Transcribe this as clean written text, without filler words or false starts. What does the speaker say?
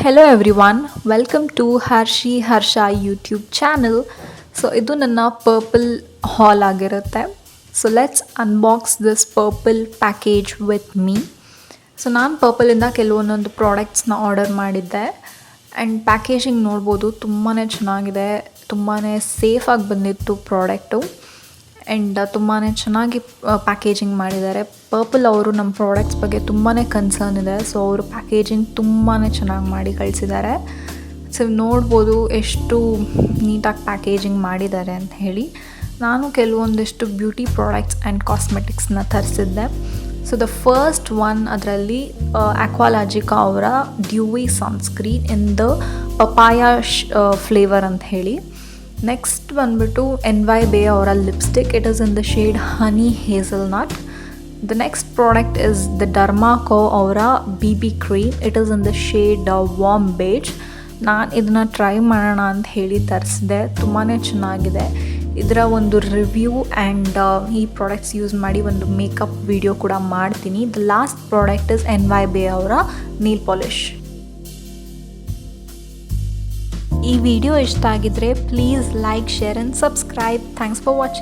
Hello everyone, welcome to Harshi Harsha YouTube channel. So ಇದು ನನ್ನ purple haul ಆಗಿರುತ್ತೆ. So let's unbox this purple package with me. So ನಾನು ಪರ್ಪಲಿಂದ ಕೆಲವೊಂದೊಂದು ಪ್ರಾಡಕ್ಟ್ಸ್ನ ಆರ್ಡರ್ ಮಾಡಿದ್ದೆ ಆ್ಯಂಡ್ ಪ್ಯಾಕೇಜಿಂಗ್ ನೋಡ್ಬೋದು, ತುಂಬಾ ಚೆನ್ನಾಗಿದೆ, ತುಂಬಾ ಸೇಫಾಗಿ ಬಂದಿತ್ತು ಪ್ರಾಡಕ್ಟು ಆ್ಯಂಡ್ ತುಂಬಾ ಚೆನ್ನಾಗಿ ಪ್ಯಾಕೇಜಿಂಗ್ ಮಾಡಿದ್ದಾರೆ. ಪರ್ಪಲ್ ಅವರು ನಮ್ಮ ಪ್ರಾಡಕ್ಟ್ಸ್ ಬಗ್ಗೆ ತುಂಬಾ ಕನ್ಸರ್ನ್ ಇದೆ. ಸೊ ಅವರು ಪ್ಯಾಕೇಜಿಂಗ್ ತುಂಬಾ ಚೆನ್ನಾಗಿ ಮಾಡಿ ಕಳಿಸಿದ್ದಾರೆ. ಸೊ ನೋಡ್ಬೋದು ಎಷ್ಟು ನೀಟಾಗಿ ಪ್ಯಾಕೇಜಿಂಗ್ ಮಾಡಿದ್ದಾರೆ ಅಂತ ಹೇಳಿ. ನಾನು ಕೆಲವೊಂದಿಷ್ಟು ಬ್ಯೂಟಿ ಪ್ರಾಡಕ್ಟ್ಸ್ ಆ್ಯಂಡ್ ಕಾಸ್ಮೆಟಿಕ್ಸ್ನ ತರಿಸಿದ್ದೆ. ಸೊ ದ ಫಸ್ಟ್ ಒನ್ ಅದರಲ್ಲಿ ಅಕ್ವಾಲಾಜಿಕಾ ಅವರ dewy sunscreen in the papaya flavour ಅಂತ ಹೇಳಿ. ನೆಕ್ಸ್ಟ್ ಬಂದ್ಬಿಟ್ಟು NYBE ಅವರ ಲಿಪ್ಸ್ಟಿಕ್. It is in the shade honey hazelnut. The next product is the Dermaco ಅವರ BB cream. It is in the shade warm beige. ನಾನು ಇದನ್ನು try ಮಾಡೋಣ ಅಂತ ಹೇಳಿ ತರಿಸಿದೆ. ತುಂಬಾ ಚೆನ್ನಾಗಿದೆ. ಇದರ ಒಂದು ರಿವ್ಯೂ ಆ್ಯಂಡ್ ಈ ಪ್ರಾಡಕ್ಟ್ಸ್ ಯೂಸ್ ಮಾಡಿ ಒಂದು ಮೇಕಪ್ ವಿಡಿಯೋ ಕೂಡ ಮಾಡ್ತೀನಿ. The last product is NYBE ಅವರ ನೀಲ್ ಪಾಲಿಷ್. ಈ ವಿಡಿಯೋ ಇಷ್ಟ ಆಗಿದ್ರೆ please like, share and subscribe. Thanks for watching.